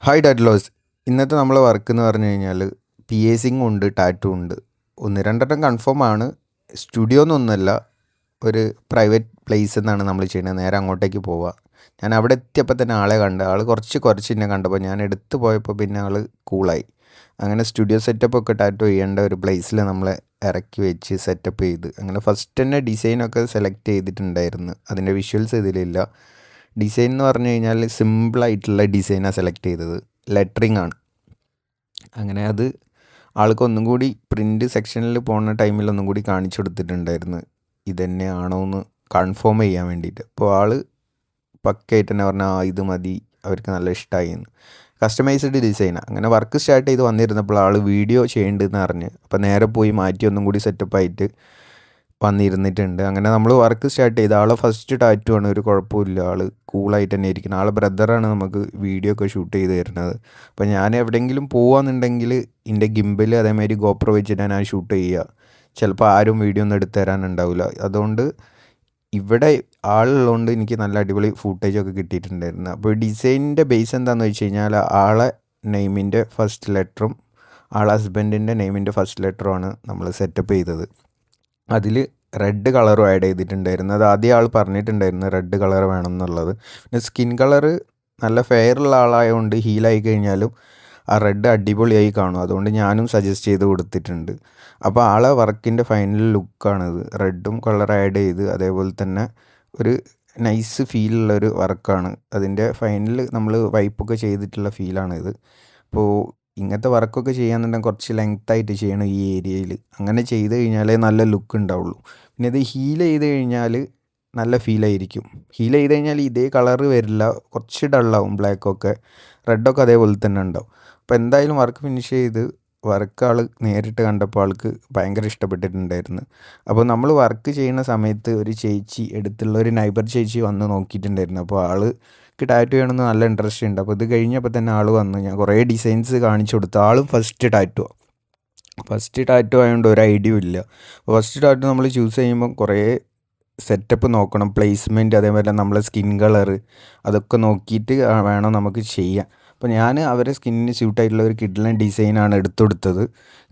Hi ഡാറ്റ്ലോസ്. ഇന്നത്തെ നമ്മളെ work എന്ന് പറഞ്ഞു കഴിഞ്ഞാൽ പിയേസിംഗ് ഉണ്ട്, ടാറ്റു ഉണ്ട്. ഒന്ന് രണ്ടെണ്ണം കൺഫേം ആണ്. സ്റ്റുഡിയോ എന്നൊന്നുമല്ല, ഒരു പ്രൈവറ്റ് പ്ലേസ് എന്നാണ് നമ്മൾ ചെയ്യുന്നത്. നേരെ അങ്ങോട്ടേക്ക് പോവുക. ഞാൻ അവിടെ എത്തിയപ്പോൾ തന്നെ ആളെ കണ്ട്. ആൾ കുറച്ച് എന്നെ കണ്ടപ്പോൾ ഞാൻ എടുത്ത് പോയപ്പോൾ പിന്നെ ആൾ കൂളായി. അങ്ങനെ സ്റ്റുഡിയോ സെറ്റപ്പ് ഒക്കെ ടാറ്റു ചെയ്യേണ്ട ഒരു പ്ലേസിൽ നമ്മളെ ഇറക്കി വെച്ച് സെറ്റപ്പ് ചെയ്ത് അങ്ങനെ ഫസ്റ്റ് തന്നെ ഡിസൈനൊക്കെ സെലക്ട് ചെയ്തിട്ടുണ്ടായിരുന്നു. അതിൻ്റെ വിഷ്വൽസ് ഇതിലില്ല. ഡിസൈൻ എന്ന് പറഞ്ഞു കഴിഞ്ഞാൽ സിമ്പിളായിട്ടുള്ള ഡിസൈനാണ് സെലക്ട് ചെയ്തത്. ലെറ്ററിങ് ആണ്. അങ്ങനെ അത് ആൾക്ക് ഒന്നും കൂടി പ്രിൻ്റ് സെക്ഷനിൽ പോകുന്ന ടൈമിൽ ഒന്നും കൂടി കാണിച്ചു കൊടുത്തിട്ടുണ്ടായിരുന്നു. ഇതന്നെയാണോ എന്ന് കൺഫേം ചെയ്യാൻ വേണ്ടിയിട്ട്. അപ്പോൾ ആൾ പക്കയായിട്ട് തന്നെ പറഞ്ഞാൽ ഇത് മതി, അവർക്ക് നല്ല ഇഷ്ടമായി എന്ന്. കസ്റ്റമൈസ്ഡ് ഡിസൈനാണ്. അങ്ങനെ വർക്ക് സ്റ്റാർട്ട് ചെയ്ത് വന്നിരുന്നപ്പോൾ ആൾ വീഡിയോ ചെയ്യേണ്ടതെന്ന് അറിഞ്ഞ് അപ്പോൾ നേരെ പോയി മാറ്റി ഒന്നും കൂടി സെറ്റപ്പായിട്ട് വന്നിരുന്നിട്ടുണ്ട്. അങ്ങനെ നമ്മൾ വർക്ക് സ്റ്റാർട്ട് ചെയ്ത് ആളെ ഫസ്റ്റ് ടാറ്റു ആണ്. ഒരു കുഴപ്പമില്ല, ആൾ കൂളായിട്ട് തന്നെ ഇരിക്കുന്നത്. ആളെ ബ്രദറാണ് നമുക്ക് വീഡിയോ ഒക്കെ ഷൂട്ട് ചെയ്ത് തരുന്നത്. അപ്പോൾ ഞാൻ എവിടെയെങ്കിലും പോവാന്നുണ്ടെങ്കിൽ എൻ്റെ ഗിംബൽ അതേമാതിരി ഗോപ്രോ വെച്ചിട്ടാണ് ഞാൻ ഷൂട്ട് ചെയ്യുക. ചിലപ്പോൾ ആരും വീഡിയോ ഒന്നും എടുത്തു തരാനുണ്ടാവില്ല. അതുകൊണ്ട് ഇവിടെ ആളുള്ളതുകൊണ്ട് എനിക്ക് നല്ല അടിപൊളി ഫുട്ടേജൊക്കെ കിട്ടിയിട്ടുണ്ടായിരുന്നു. അപ്പോൾ ഡിസൈനിൻ്റെ ബേസ് എന്താണെന്ന് വെച്ച് കഴിഞ്ഞാൽ ആളെ നെയിമിൻ്റെ ഫസ്റ്റ് ലെറ്ററും ആളെ ഹസ്ബൻഡിൻ്റെ നെയിമിൻ്റെ ഫസ്റ്റ് ലെറ്ററുമാണ് നമ്മൾ സെറ്റപ്പ് ചെയ്തത്. അതിൽ റെഡ് കളറും ആഡ് ചെയ്തിട്ടുണ്ടായിരുന്നു. അത് ആദ്യം ആൾ പറഞ്ഞിട്ടുണ്ടായിരുന്നു റെഡ് കളർ വേണം എന്നുള്ളത്. പിന്നെ സ്കിൻ കളറ് നല്ല ഫെയറുള്ള ആളായതുകൊണ്ട് ഹീലായി കഴിഞ്ഞാലും ആ റെഡ് അടിപൊളിയായി കാണും. അതുകൊണ്ട് ഞാനും സജസ്റ്റ് ചെയ്ത് കൊടുത്തിട്ടുണ്ട്. അപ്പോൾ ആളെ വർക്കിൻ്റെ ഫൈനൽ ലുക്കാണിത്. റെഡും കളർ ആഡ് ചെയ്ത് അതേപോലെ തന്നെ ഒരു നൈസ് ഫീലുള്ളൊരു വർക്കാണ്. അതിൻ്റെ ഫൈനൽ നമ്മൾ വൈപ്പൊക്കെ ചെയ്തിട്ടുള്ള ഫീലാണിത്. അപ്പോൾ ഇങ്ങനത്തെ വർക്കൊക്കെ ചെയ്യാന്നുണ്ടെങ്കിൽ കുറച്ച് ലെങ്ത്തായിട്ട് ചെയ്യണം ഈ ഏരിയയിൽ. അങ്ങനെ ചെയ്ത് കഴിഞ്ഞാലേ നല്ല ലുക്ക് ഉണ്ടാവുള്ളൂ. പിന്നെ ഇത് ഹീൽ ചെയ്ത് കഴിഞ്ഞാൽ നല്ല ഫീലായിരിക്കും. ഹീൽ ചെയ്ത് കഴിഞ്ഞാൽ ഇതേ കളറ് വരില്ല, കുറച്ച് ഡള്ളാവും. ബ്ലാക്കൊക്കെ റെഡൊക്കെ അതേപോലെ തന്നെ ഉണ്ടാവും. അപ്പോൾ എന്തായാലും വർക്ക് ഫിനിഷ് ചെയ്ത് വർക്ക് ആൾ നേരിട്ട് കണ്ടപ്പോൾ ആൾക്ക് ഭയങ്കര ഇഷ്ടപ്പെട്ടിട്ടുണ്ടായിരുന്നു. അപ്പോൾ നമ്മൾ വർക്ക് ചെയ്യുന്ന സമയത്ത് ഒരു ചേച്ചി എടുത്തുള്ള ഒരു നൈബർ ചേച്ചി വന്ന് നോക്കിയിട്ടുണ്ടായിരുന്നു. അപ്പോൾ ആൾക്ക് ടാറ്റു ചെയ്യണമെന്ന് നല്ല ഇൻട്രസ്റ്റ് ഉണ്ട്. അപ്പോൾ ഇത് കഴിഞ്ഞപ്പോൾ തന്നെ ആൾ വന്നു. ഞാൻ കുറേ ഡിസൈൻസ് കാണിച്ചു കൊടുത്തു. ആളും ഫസ്റ്റ് ടാറ്റു ആയതുകൊണ്ട് ഒരു ഐഡിയ ഇല്ല. ഫസ്റ്റ് ടാറ്റു നമ്മൾ ചൂസ് ചെയ്യുമ്പോൾ കുറേ സെറ്റപ്പ് നോക്കണം, പ്ലേസ്മെൻറ്റ്, അതേപോലെ നമ്മളെ സ്കിൻ കളറ് അതൊക്കെ നോക്കിയിട്ട് വേണം നമുക്ക് ചെയ്യാൻ. അപ്പോൾ ഞാൻ അവരെ സ്കിന്നിന് സ്യൂട്ടായിട്ടുള്ള ഒരു കിഡ്ലൻ ഡിസൈനാണ് എടുത്തെടുത്തത്.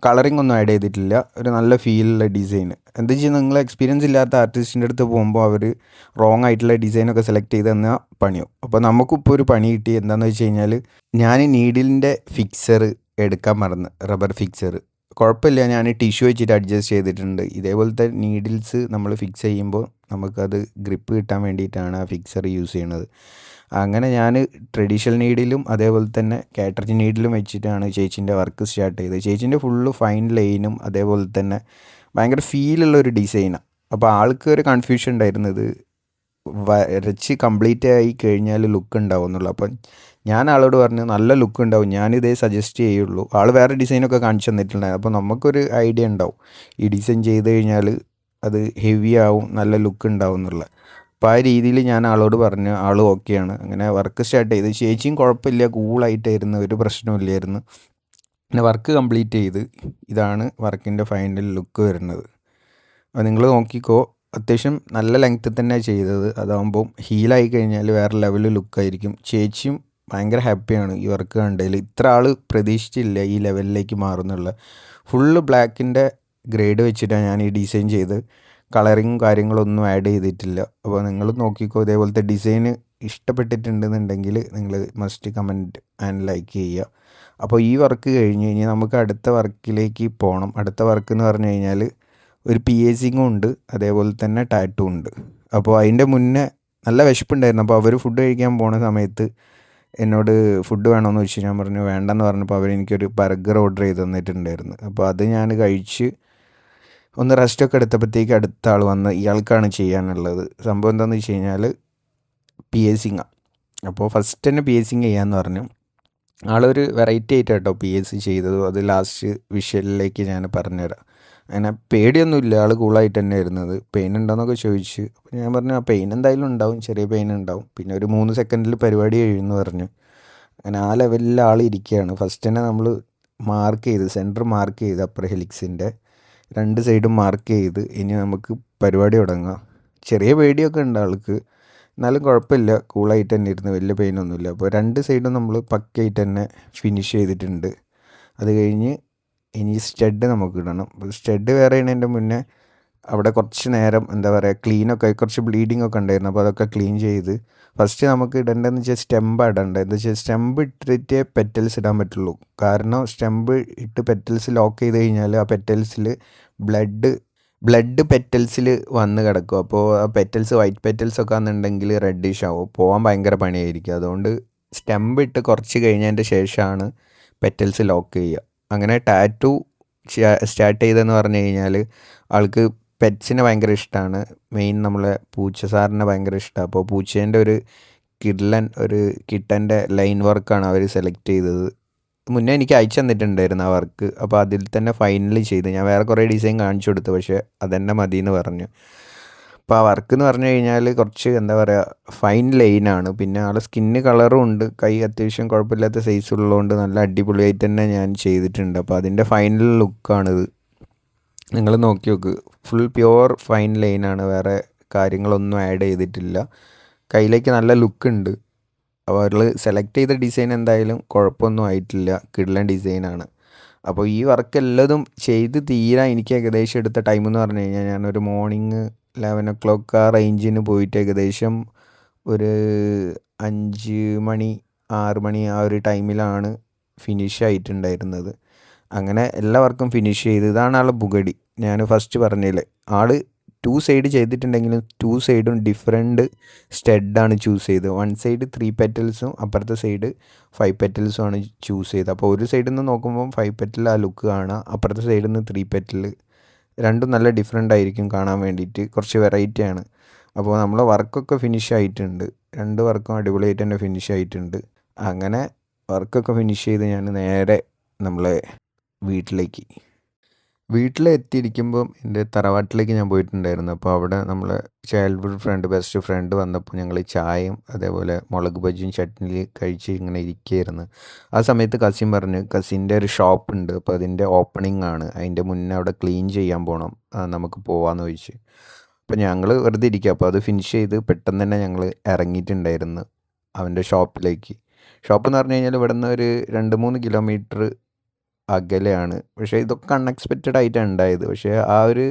കളറിംഗ് ഒന്നും ആഡ് ചെയ്തിട്ടില്ല. ഒരു നല്ല ഫീലുള്ള ഡിസൈൻ. എന്താ വെച്ചാൽ നിങ്ങൾ എക്സ്പീരിയൻസ് ഇല്ലാത്ത ആർട്ടിസ്റ്റിൻ്റെ അടുത്ത് പോകുമ്പോൾ അവർ റോങ് ആയിട്ടുള്ള ഡിസൈനൊക്കെ സെലക്ട് ചെയ്ത് തന്നാൽ പണിയോ. അപ്പോൾ നമുക്കിപ്പോൾ ഒരു പണി കിട്ടി. എന്താണെന്ന് വെച്ച് കഴിഞ്ഞാൽ ഞാൻ നീഡിലിൻ്റെ ഫിക്സർ എടുക്കാൻ മറന്ന്, റബ്ബർ ഫിക്സർ. കുഴപ്പമില്ല, ഞാൻ ടിഷ്യൂ വെച്ചിട്ട് അഡ്ജസ്റ്റ് ചെയ്തിട്ടുണ്ട്. ഇതേപോലത്തെ നീഡിൽസ് നമ്മൾ ഫിക്സ് ചെയ്യുമ്പോൾ നമുക്കത് ഗ്രിപ്പ് കിട്ടാൻ വേണ്ടിയിട്ടാണ് ആ ഫിക്സർ യൂസ് ചെയ്യണത്. അങ്ങനെ ഞാൻ ട്രഡീഷണൽ നീഡിലും അതേപോലെ തന്നെ കാറ്ററിംഗ് നീഡിലും വെച്ചിട്ടാണ് ചേച്ചീൻ്റെ വർക്ക് സ്റ്റാർട്ട് ചെയ്തത്. ചേച്ചീൻ്റെ ഫുള്ള് ഫൈൻ ലൈനും അതേപോലെ തന്നെ ഭയങ്കര ഫീലുള്ള ഒരു ഡിസൈനാണ്. അപ്പോൾ ആൾക്ക് ഒരു കൺഫ്യൂഷൻ ഉണ്ടായിരുന്നു, ഇത് വരച്ച് കംപ്ലീറ്റ് ആയി കഴിഞ്ഞാൽ ലുക്ക് ഉണ്ടാവും എന്നുള്ളത്. അപ്പം ഞാൻ ആളോട് പറഞ്ഞു നല്ല ലുക്ക് ഉണ്ടാവും, ഞാനിതേ സജസ്റ്റ് ചെയ്യുള്ളൂ. ആൾ വേറെ ഡിസൈനൊക്കെ കാണിച്ചു തന്നിട്ടുണ്ടായിരുന്നു. അപ്പോൾ നമുക്കൊരു ഐഡിയ ഉണ്ടാവും ഈ ഡിസൈൻ ചെയ്ത് കഴിഞ്ഞാൽ അത് ഹെവി ആവും, നല്ല ലുക്ക് ഉണ്ടാവും എന്നുള്ള. അപ്പോൾ ആ രീതിയിൽ ഞാൻ ആളോട് പറഞ്ഞു. ആൾ ഓക്കെയാണ്. അങ്ങനെ വർക്ക് സ്റ്റാർട്ട് ചെയ്ത് ചേച്ചിയും കുഴപ്പമില്ല, കൂളായിട്ടായിരുന്നു, ഒരു പ്രശ്നമില്ലായിരുന്നു. പിന്നെ വർക്ക് കംപ്ലീറ്റ് ചെയ്ത് ഇതാണ് വർക്കിൻ്റെ ഫൈനൽ ലുക്ക് വരുന്നത്. അപ്പോൾ നിങ്ങൾ നോക്കിക്കോ, അത്യാവശ്യം നല്ല ലെങ്ത്തിൽ തന്നെ ചെയ്തത്. അതാകുമ്പം ഹീലായി കഴിഞ്ഞാൽ വേറെ ലെവൽ ലുക്കായിരിക്കും. ചേച്ചിയും ഭയങ്കര ഹാപ്പിയാണ് ഈ വർക്ക് കണ്ടതിൽ. ഇത്ര ആൾ പ്രതീക്ഷിച്ചില്ല ഈ ലെവലിലേക്ക് മാറുന്നുള്ള. ഫുള്ള് ബ്ലാക്കിൻ്റെ ഗ്രേഡ് വെച്ചിട്ടാണ് ഞാൻ ഈ ഡിസൈൻ ചെയ്ത്. കളറിങ്ങും കാര്യങ്ങളൊന്നും ആഡ് ചെയ്തിട്ടില്ല. അപ്പോൾ നിങ്ങൾ നോക്കിക്കോ, ഇതേപോലത്തെ ഡിസൈന് ഇഷ്ടപ്പെട്ടിട്ടുണ്ടെന്നുണ്ടെങ്കിൽ നിങ്ങൾ മസ്റ്റ് കമൻറ്റ് ആൻഡ് ലൈക്ക് ചെയ്യുക. അപ്പോൾ ഈ വർക്ക് കഴിഞ്ഞ് കഴിഞ്ഞാൽ നമുക്ക് അടുത്ത വർക്കിലേക്ക് പോകണം. അടുത്ത വർക്ക് എന്ന് പറഞ്ഞു കഴിഞ്ഞാൽ ഒരു പിയേസിങ്ങും ഉണ്ട്, അതേപോലെ തന്നെ ടാറ്റു ഉണ്ട്. അപ്പോൾ അതിൻ്റെ മുന്നേ നല്ല വിശപ്പുണ്ടായിരുന്നു. അപ്പോൾ അവർ ഫുഡ് കഴിക്കാൻ പോണ സമയത്ത് എന്നോട് ഫുഡ് വേണമെന്ന് ചോദിച്ചു. ഞാൻ പറഞ്ഞു വേണ്ടെന്ന് പറഞ്ഞപ്പോൾ അവരെനിക്കൊരു ബർഗർ ഓർഡർ ചെയ്ത് തന്നിട്ടുണ്ടായിരുന്നു. അപ്പോൾ അത് ഞാൻ കഴിച്ച് ഒന്ന് റെസ്റ്റൊക്കെ എടുത്തപ്പോഴത്തേക്ക് അടുത്ത ആൾ വന്ന് ഇയാൾക്കാണ് ചെയ്യാനുള്ളത്. സംഭവം എന്താണെന്ന് വെച്ച് കഴിഞ്ഞാൽ പിയേസിങ്ങാണ്. അപ്പോൾ ഫസ്റ്റ് തന്നെ പിയേസിങ് ചെയ്യാമെന്ന് പറഞ്ഞു. ആളൊരു വെറൈറ്റി ആയിട്ട് കേട്ടോ പിയേസ് ചെയ്തത്. അത് ലാസ്റ്റ് വിഷ്വലിലേക്ക് ഞാൻ പറഞ്ഞുതരാം. അങ്ങനെ പേടിയൊന്നുമില്ല, ആൾ കൂളായിട്ട് തന്നെ ഇരുന്നത്. പെയിൻ ഉണ്ടോയെന്നൊക്കെ ചോദിച്ചു. അപ്പോൾ ഞാൻ പറഞ്ഞു ആ പെയിൻ എന്തായാലും ഉണ്ടാവും, ചെറിയ പെയിൻ ഉണ്ടാവും. പിന്നെ ഒരു 3 സെക്കൻഡിൽ പരിപാടി കഴിയുമെന്ന് പറഞ്ഞു. അങ്ങനെ ആ ലെവലിൽ ആൾ ഇരിക്കുകയാണ്. ഫസ്റ്റ് തന്നെ നമ്മൾ മാർക്ക് ചെയ്ത് സെൻറ്റർ മാർക്ക് ചെയ്ത് അപ്പർ ഹെലിക്സിൻ്റെ 2 സൈഡും മാർക്ക് ചെയ്ത് ഇനി നമുക്ക് പരിപാടി തുടങ്ങാം. ചെറിയ പേടിയൊക്കെ ഉണ്ട് ആൾക്ക്. എന്നാലും കുഴപ്പമില്ല, കൂളായിട്ട് തന്നെ ഇരുന്ന്, വലിയ പെയിനൊന്നുമില്ല. അപ്പോൾ രണ്ട് സൈഡും നമ്മൾ പക്കയായിട്ട് തന്നെ ഫിനിഷ് ചെയ്തിട്ടുണ്ട്. അത് കഴിഞ്ഞ് ഇനി സ്റ്റഡ് നമുക്ക് ഇടണം. സ്റ്റഡ് വേറെ ഇടുന്നതിൻ്റെ മുന്നേ അവിടെ കുറച്ച് നേരം എന്താ പറയുക, ക്ലീനൊക്കെ കുറച്ച് ബ്ലീഡിങ് ഒക്കെ ഉണ്ടായിരുന്നു. അപ്പോൾ അതൊക്കെ ക്ലീൻ ചെയ്ത് ഫസ്റ്റ് നമുക്ക് ഇടേണ്ടതെന്ന് വെച്ചാൽ സ്റ്റെമ്പാണ് ഇടേണ്ടത്. എന്താ വെച്ചാൽ സ്റ്റെമ്പ് ഇട്ടിട്ടേ പെറ്റൽസ് ഇടാൻ പറ്റുള്ളൂ. കാരണം സ്റ്റെമ്പ് ഇട്ട് പെറ്റൽസ് ലോക്ക് ചെയ്ത് കഴിഞ്ഞാൽ ആ പെറ്റൽസിൽ ബ്ലഡ് പെറ്റൽസിൽ വന്ന് കിടക്കും. അപ്പോൾ ആ പെറ്റൽസ് വൈറ്റ് പെറ്റൽസ് ഒക്കെ ആണെന്നുണ്ടെങ്കിൽ റെഡിഷ് ആവും, പോകാൻ ഭയങ്കര പണിയായിരിക്കും. അതുകൊണ്ട് സ്റ്റെമ്പ് ഇട്ട് കുറച്ച് കഴിഞ്ഞതിൻ്റെ ശേഷമാണ് പെറ്റൽസ് ലോക്ക് ചെയ്യുക. അങ്ങനെ ടാറ്റു സ്റ്റാർട്ട് ചെയ്തതെന്ന് പറഞ്ഞു കഴിഞ്ഞാൽ ആൾക്ക് പെറ്റ്സിനെ ഭയങ്കര ഇഷ്ടമാണ്. മെയിൻ നമ്മളെ പൂച്ച സാറിനെ ഭയങ്കര ഇഷ്ടമാണ്. അപ്പോൾ പൂച്ചേൻ്റെ ഒരു കിട്ടൻ്റെ ലൈൻ വർക്കാണ് അവർ സെലക്ട് ചെയ്തത്. മുന്നേ എനിക്ക് അയച്ചു തന്നിട്ടുണ്ടായിരുന്നു ആ വർക്ക്. അപ്പോൾ അതിൽ തന്നെ ഫൈനൽ ചെയ്ത് ഞാൻ വേറെ കുറേ ഡിസൈൻ കാണിച്ചു കൊടുത്തു, പക്ഷേ അതെന്നെ മതി എന്ന് പറഞ്ഞു. അപ്പോൾ ആ വർക്ക് എന്ന് പറഞ്ഞു കഴിഞ്ഞാൽ കുറച്ച് എന്താ പറയുക, ഫൈൻ ലൈനാണ്. പിന്നെ ആളെ സ്കിന്ന് കളറും ഉണ്ട്, കൈ അത്യാവശ്യം കുഴപ്പമില്ലാത്ത സൈസ് ഉള്ളതുകൊണ്ട് നല്ല അടിപൊളിയായിട്ട് തന്നെ ഞാൻ ചെയ്തിട്ടുണ്ട്. അപ്പോൾ അതിൻ്റെ ഫൈനൽ ലുക്കാണിത്. നിങ്ങൾ നോക്കി നോക്ക്, ഫുൾ പ്യുവർ ഫൈൻ ലൈനാണ്, വേറെ കാര്യങ്ങളൊന്നും ആഡ് ചെയ്തിട്ടില്ല. കയ്യിലേക്ക് നല്ല ലുക്കുണ്ട്. അപ്പോൾ അവൾ സെലക്ട് ചെയ്ത ഡിസൈൻ എന്തായാലും കുഴപ്പമൊന്നും ആയിട്ടില്ല, കിഡ്ലൻ ഡിസൈനാണ്. അപ്പോൾ ഈ വർക്ക് എല്ലാതും ചെയ്ത് തീരാൻ എനിക്ക് ഏകദേശം എടുത്ത ടൈം എന്ന് പറഞ്ഞു കഴിഞ്ഞാൽ, ഞാനൊരു മോർണിംഗ് 11 o'clock ആ റേഞ്ചിന് പോയിട്ട് ഏകദേശം ഒരു 5 മണി 6 മണി ആ ഒരു ടൈമിലാണ് ഫിനിഷ് ആയിട്ടുണ്ടായിരുന്നത്. അങ്ങനെ എല്ലാ വർക്കും ഫിനിഷ് ചെയ്ത്, ഇതാണ് ആളെ ബുഗടി. ഞാൻ ഫസ്റ്റ് പറഞ്ഞില്ലേ, ആൾ 2 സൈഡ് ചെയ്തിട്ടുണ്ടെങ്കിലും 2 സൈഡും ഡിഫറെൻറ്റ് സ്റ്റഡാണ് ചൂസ് ചെയ്തത്. വൺ സൈഡ് 3 പെറ്റൽസും അപ്പുറത്തെ സൈഡ് 5 പെറ്റൽസും ആണ് ചൂസ് ചെയ്തത്. അപ്പോൾ ഒരു സൈഡിൽ നിന്ന് നോക്കുമ്പം 5 പെറ്റൽ ആ ലുക്ക് കാണാം, അപ്പുറത്തെ സൈഡിൽ നിന്ന് 3 പെറ്റൽ. രണ്ടും നല്ല ഡിഫറെൻ്റ് ആയിരിക്കും കാണാൻ വേണ്ടിയിട്ട്, കുറച്ച് വെറൈറ്റിയാണ്. അപ്പോൾ നമ്മളെ വർക്കൊക്കെ ഫിനിഷ് ആയിട്ടുണ്ട്, രണ്ട് വർക്കും അടിപൊളിയായിട്ട് തന്നെ ഫിനിഷ് ആയിട്ടുണ്ട്. അങ്ങനെ വർക്കൊക്കെ ഫിനിഷ് ചെയ്ത് ഞാൻ നേരെ നമ്മളെ വീട്ടിലെത്തിയിരിക്കുമ്പം എൻ്റെ തറവാട്ടിലേക്ക് ഞാൻ പോയിട്ടുണ്ടായിരുന്നു. അപ്പോൾ അവിടെ നമ്മളെ ചൈൽഡ്ഹുഡ് ഫ്രണ്ട്, ബെസ്റ്റ് ഫ്രണ്ട് വന്നപ്പോൾ ഞങ്ങൾ ചായയും അതേപോലെ മുളക് ബജിയും ചട്നിയിൽ കഴിച്ച് ഇങ്ങനെ ഇരിക്കുകയായിരുന്നു. ആ സമയത്ത് കസിൻ പറഞ്ഞു, കസിൻ്റെ ഒരു ഷോപ്പുണ്ട്, അപ്പോൾ അതിൻ്റെ ഓപ്പണിംഗ് ആണ്, അതിൻ്റെ മുന്നേ അവിടെ ക്ലീൻ ചെയ്യാൻ പോകണം, നമുക്ക് പോകാമെന്ന് ചോദിച്ചു. അപ്പോൾ ഞങ്ങൾ വെറുതെ ഇരിക്കുക, അപ്പോൾ അത് ഫിനിഷ് ചെയ്ത് പെട്ടെന്ന് തന്നെ ഞങ്ങൾ ഇറങ്ങിയിട്ടുണ്ടായിരുന്നു അവൻ്റെ ഷോപ്പിലേക്ക്. ഷോപ്പ് എന്ന് പറഞ്ഞു കഴിഞ്ഞാൽ ഇവിടെ നിന്ന് ഒരു 2-3 കിലോമീറ്റർ അകലെയാണ്. പക്ഷേ ഇതൊക്കെ അൺഎക്സ്പെക്റ്റഡ് ആയിട്ടാണ് ഉണ്ടായത്. പക്ഷേ ആ ഒരു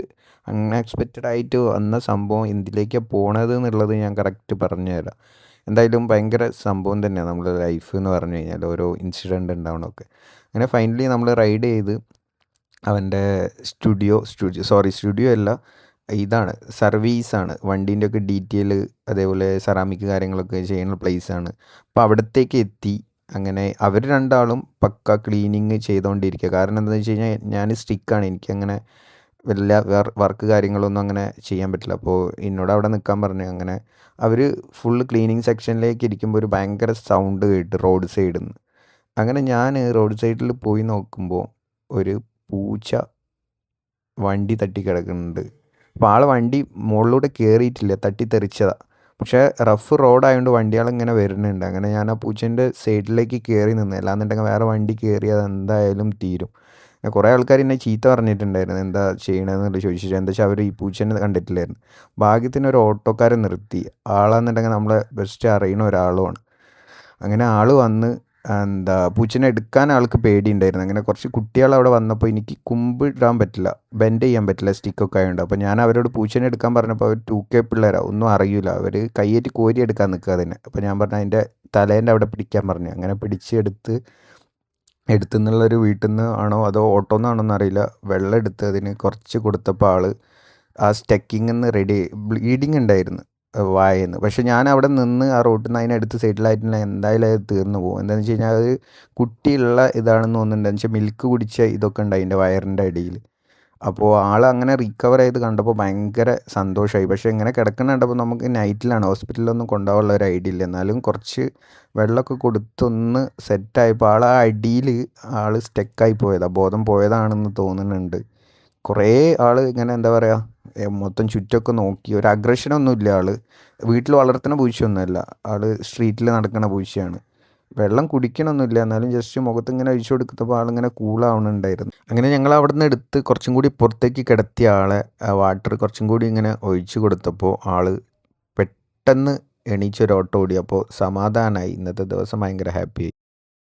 അൺഎക്സ്പെക്റ്റഡ് ആയിട്ട് വന്ന സംഭവം എന്തിലേക്കാണ് പോണത് എന്നുള്ളത് ഞാൻ കറക്റ്റ് പറഞ്ഞു തരാം. എന്തായാലും ഭയങ്കര സംഭവം തന്നെയാണ് നമ്മുടെ ലൈഫ് എന്ന് പറഞ്ഞു കഴിഞ്ഞാൽ, ഓരോ ഇൻസിഡൻറ്റ് ഉണ്ടാവണമൊക്കെ. അങ്ങനെ ഫൈനലി നമ്മൾ റൈഡ് ചെയ്ത് അവൻ്റെ സ്റ്റുഡിയോ അല്ല, ഇതാണ് സർവീസാണ്, വണ്ടീൻ്റെ ഒക്കെ ഡീറ്റെയിൽ അതേപോലെ സെറാമിക് കാര്യങ്ങളൊക്കെ ചെയ്യുന്ന പ്ലേസാണ്. അപ്പോൾ അവിടത്തേക്ക് എത്തി. അങ്ങനെ അവർ രണ്ടാളും പക്ക ക്ലീനിങ് ചെയ്തുകൊണ്ടിരിക്കുക. കാരണം എന്താണെന്ന് വെച്ച് കഴിഞ്ഞാൽ ഞാൻ സ്റ്റിക്കാണ്, എനിക്കങ്ങനെ വലിയ വർക്ക് കാര്യങ്ങളൊന്നും അങ്ങനെ ചെയ്യാൻ പറ്റില്ല. അപ്പോൾ എന്നോട് അവിടെ നിൽക്കാൻ പറഞ്ഞു. അങ്ങനെ അവർ ഫുള്ള് ക്ലീനിങ് സെക്ഷനിലേക്ക് ഇരിക്കുമ്പോൾ ഒരു ഭയങ്കര സൗണ്ട് കേട്ട് റോഡ് സൈഡിൽ നിന്ന്. അങ്ങനെ ഞാൻ റോഡ് സൈഡിൽ പോയി നോക്കുമ്പോൾ ഒരു പൂച്ച വണ്ടി തട്ടി കിടക്കുന്നുണ്ട്. അപ്പോൾ ആൾ വണ്ടി മുകളിലൂടെ കയറിയിട്ടില്ല, തട്ടി തെറിച്ചതാണ്. പക്ഷേ റഫ് റോഡായതുകൊണ്ട് വണ്ടികളിങ്ങനെ വരുന്നുണ്ട്. അങ്ങനെ ഞാൻ ആ പൂച്ചേൻ്റെ സൈഡിലേക്ക് കയറി നിന്ന്, അല്ലാന്നുണ്ടെങ്കിൽ വേറെ വണ്ടി കയറി അത് എന്തായാലും തീരും. കുറേ ആൾക്കാർ എന്നെ ചീത്ത പറഞ്ഞിട്ടുണ്ടായിരുന്നു, എന്താ ചെയ്യണമെന്നുള്ള ചോദിച്ചിട്ട്. എന്താ വെച്ചാൽ അവർ ഈ പൂച്ചേനെ കണ്ടിട്ടില്ലായിരുന്നു. ഭാഗ്യത്തിന് ഒരു ഓട്ടോക്കാരൻ നിർത്തി, ആളാണെന്നുണ്ടെങ്കിൽ നമ്മളെ ബെസ്റ്റ് അറിയുന്ന ഒരാളുമാണ്. അങ്ങനെ ആൾ വന്ന് പൂച്ചനെ എടുക്കാൻ ആൾക്ക് പേടിയുണ്ടായിരുന്നു. അങ്ങനെ കുറച്ച് കുട്ടികൾ അവിടെ വന്നപ്പോൾ എനിക്ക് കുമ്പിടാൻ പറ്റില്ല, ബെൻഡ് ചെയ്യാൻ പറ്റില്ല, സ്റ്റിക്കൊക്കെ ആയതുകൊണ്ട്. അപ്പോൾ ഞാൻ അവരോട് പൂച്ചനെ എടുക്കാൻ പറഞ്ഞപ്പോൾ അവർ 2K പിള്ളേരാണ്, ഒന്നും അറിയില്ല, അവർ കയ്യേറ്റി കോരി എടുക്കാൻ നിൽക്കുക അതിനെ. അപ്പോൾ ഞാൻ പറഞ്ഞു അതിൻ്റെ തലേൻ്റെ അവിടെ പിടിക്കാൻ പറഞ്ഞു. അങ്ങനെ എടുത്തുന്നുള്ളൊരു വീട്ടിൽ നിന്ന് ആണോ അതോ ഓട്ടോ നിന്നാണോ എന്നറിയില്ല, വെള്ളം എടുത്ത് അതിന് കുറച്ച് കൊടുത്തപ്പോൾ ആൾ ആ സ്റ്റക്കിങ്ങിൽ നിന്ന് ബ്ലീഡിങ് ഉണ്ടായിരുന്നു വായെന്ന്. പക്ഷെ ഞാൻ അവിടെ നിന്ന് ആ റോട്ടിൽ നിന്ന് അതിനടുത്ത് സൈഡിലായിട്ടുള്ള എന്തായാലും അത് തീർന്നു പോകും. എന്താണെന്ന് വെച്ച് കഴിഞ്ഞാൽ അത് കുട്ടിയുള്ള ഇതാണെന്ന് തോന്നുന്നുണ്ട്. എന്ന് വെച്ചാൽ മിൽക്ക് കുടിച്ച ഇതൊക്കെ ഉണ്ട് അതിൻ്റെ വയറിൻ്റെ അടിയിൽ. അപ്പോൾ ആൾ അങ്ങനെ റിക്കവർ ചെയ്ത് കണ്ടപ്പോൾ ഭയങ്കര സന്തോഷമായി. പക്ഷേ ഇങ്ങനെ കിടക്കുന്ന കണ്ടപ്പോൾ നമുക്ക് നൈറ്റിലാണ്, ഹോസ്പിറ്റലിലൊന്നും കൊണ്ടുപോകാനുള്ള ഒരു ഐഡിയ ഇല്ല. എന്നാലും കുറച്ച് വെള്ളമൊക്കെ കൊടുത്തൊന്ന് സെറ്റായപ്പോൾ ആ അടിയിൽ സ്റ്റക്കായി പോയതാണ്, ബോധം പോയതാണെന്ന് തോന്നുന്നുണ്ട്. കുറേ ഇങ്ങനെ എന്താ പറയുക, മൊത്തം ചുറ്റൊക്കെ നോക്കി. ഒരു അഗ്രഷനൊന്നുമില്ല വീട്ടിൽ വളർത്തുന്ന പൂച്ചയൊന്നുമല്ല, സ്ട്രീറ്റിൽ നടക്കുന്ന പൂച്ചയാണ്. വെള്ളം കുടിക്കണമൊന്നുമില്ല, എന്നാലും ജസ്റ്റ് മുഖത്ത് ഇങ്ങനെ ഒഴിച്ചു കൊടുത്തപ്പോൾ ആളിങ്ങനെ കൂളാവണുണ്ടായിരുന്നു. അങ്ങനെ ഞങ്ങൾ അവിടെ നിന്ന് എടുത്ത് കുറച്ചും കൂടി പുറത്തേക്ക് കിടത്തിയ വാട്ടർ കുറച്ചും കൂടി ഇങ്ങനെ ഒഴിച്ചു കൊടുത്തപ്പോൾ പെട്ടെന്ന് എണീച്ചൊരു ഓട്ടം ഓടി. അപ്പോൾ സമാധാനമായി. ഇന്നത്തെ ദിവസം ഭയങ്കര ഹാപ്പിയായി.